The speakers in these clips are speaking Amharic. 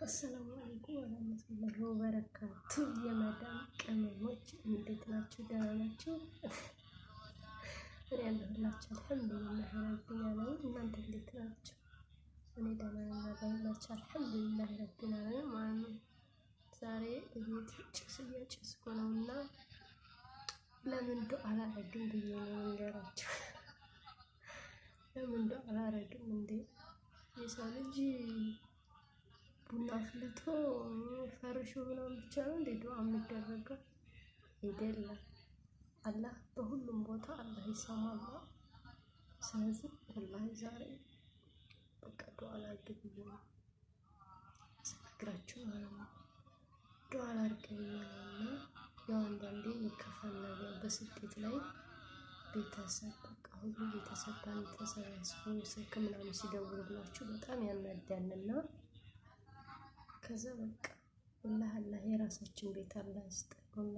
አሰላሙ አለይኩም ወራህመቱላሂ ወበረካቱ። የመዳም ቅመሞች እንዴት ናችሁ? ደህና ናችሁ? እኔ ያለሁላችሁ አልሐምዱሊላህ ረቢል ዓለሚን። እናንተ እንዴት ናችሁ? እኔ ደህና ነኝ ያለሁላችሁ አልሐምዱሊላህ ረቢል ዓለሚን ማለት ነው። ዛሬ እቤት ጭስ እያጨስኩ ነውና ለምን ዱዓ አላረግም ብዬ ነው እንገራችሁ። ለምን ዱዓ አላረግም እንዴ? የሰው ልጅ ቡና አፍልቶ ፈርሾ ምናምን ብቻ ነው እንዴ ዱዓ የሚደረገው? አይደለም። አላህ በሁሉም ቦታ አላህ ይሰማል። ስለዚህ ወላሂ ዛሬ በቃ ዱዓ ላድርግ ብዬ ነው ስነግራችሁ ማለት ነው። ዱዓ ላድርግ ብዬ ነው እና ያው አንዳንዴ ይከፋል ነገር በስደት ላይ ቤተሰብ በቃ ሁሉ ቤተሰብ ጋር ተሰባስቦ ስልክ ምናምን ሲደውልላችሁ በጣም ያናዳልና ከዛ በቃ አላህ የራሳችን ቤት አላህ ይስጠን።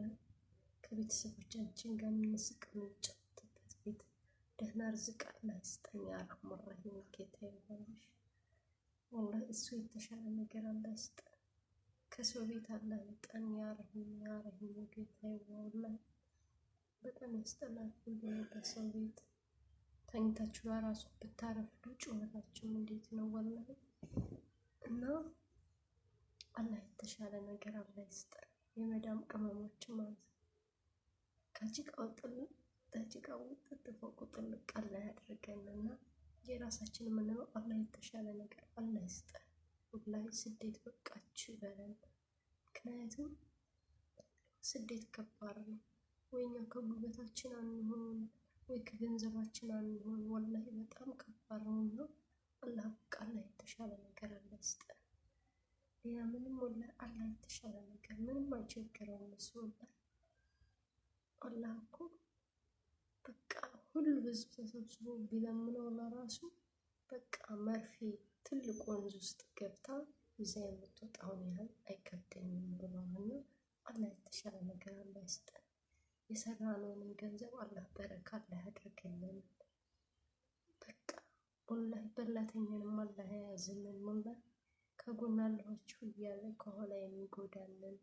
ከቤተሰቦቻችን ጋር የምንጫወትበት ቤት ደህና ርዝቅ አላህ ይስጠን። ያ ረህማን ረሂም ጌታ ይባርክሽ። ወላሂ እሱ የተሻለ ነገር አላህ ይስጠን። ከሰው ቤት አላህ ይስጠን። ያ ረሂም ጌታ ይባርክሽ። በጣም ያስጠላል። ሁሉ በሰው ቤት ተኝታችሁ ራሱ ብታረፍዱ ጩኸታችሁ እንዴት ነው ወላሂ። እና አላህ የተሻለ ነገር አላህ ይስጠን። የመዳም ቅመሞች ማለት ነው። ከጭቃው ጥጥፎ ጥልቅ አላህ ያድርገንና የራሳችን የምንለው አላህ የተሻለ ነገር አላህ ይስጠን። ወላሂ ስደት በቃችሁ ይበለን። ምክንያቱም ስደት ከባድ ነው። ወይኛ ከጉልበታችን አንሆን ወይ ከገንዘባችን አንሆን። ወላሂ በጣም ከባድ ነው። አላህ በቃ አላህ የተሻለ ነገር አላህ ይስጠን። ያ ምንም ወላሂ አላህ የተሻለ ነገር ምንም አይቸግረውም። እሱ ወላሂ አላህ እኮ በቃ ሁሉ ህዝብ ተሰብስቦ ቢለምነው ለራሱ በቃ መርፌ ትልቅ ወንዝ ውስጥ ገብታ ይዛ የምትወጣውን ያህል አይከብደኝም ብሏልና አላህ የተሻለ ነገር አላህ ይስጠን። የሰራነውን ገንዘብ አላህ በረካ አላህ ያድርግልን። በቃ ወላሂ በላተኛንም አላህ ያዝልን። ወላሂ ከጎን አላችሁ እያለ ከኋላ የሚጎዳልን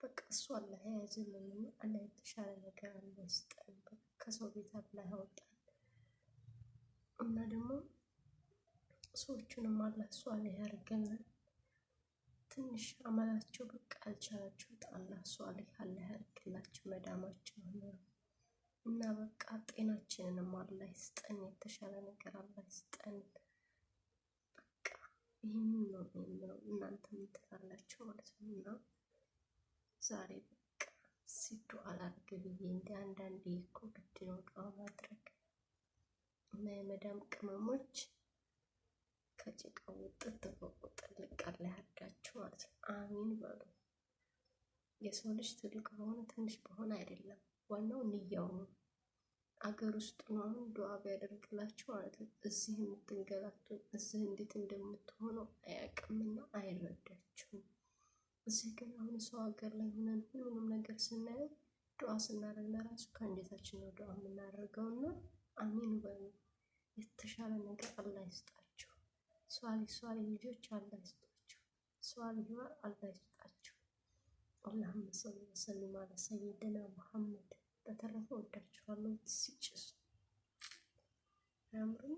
በቃ እሱ አላህ ያዝልን። አላህ የተሻለ ነገር አላህ ይስጠን። ከሰው ቤት አላህ ያወጣን እና ደግሞ ሰዎቹንም አላህ ሷሊህ ያርገልን። ትንሽ አመላቸው በቃ አልቻላችሁት አላህ ሷሊህ አላህ ያርግላችሁ መዳማቸው እና በቃ ጤናችንንም አላህ ይስጠን። የተሻለ ነገር አላህ ይስጠን። በቃ ይህንን ነው የሚለው። እናንተ ምን ትላላችሁ ማለት ነው? እና ዛሬ በቃ ዱዓ ላድርግ ብዬ እንደ አንዳንዴ እኮ ግድ ነው ዱዓ ማድረግ እና የመዳም ቅመሞች ከጭቃው ጥጥፎ ጥልቅ አላህ ያድርጋችሁ ማለት ነው። አሚን በሉ። የሰው ልጅ ትልቅ በሆነ ትንሽ በሆነ አይደለም፣ ዋናው ንያው ነው። አገር ውስጥ ነው ዱዓ ቢያደርግላችሁ ማለት ነው። እዚህ የምትንገላቱ እዚህ እንዴት እንደምትሆነው አያውቅምና አይረዳችሁም። እዚህ ግን አሁን ሰው ሀገር ላይ ሆነን ሁሉንም ነገር ስናየው ዱዓ ስናደርግ ለራሱ ከእንዴታችን ነው ዱዓ የምናደርገውና አሚን በሉ። የተሻለ ነገር አላህ ይስጣችሁ። ሷሊ ልጆች አላህ ይስጣችሁ። ሷሊ ህይወት አላህ ይስጣችሁ። አላሁመ ሰሊ ወሰሊም አላ ሰይድና ሙሐመድ። በተረፈ ወዳችኋለሁ። ሲጭስ አያምርም?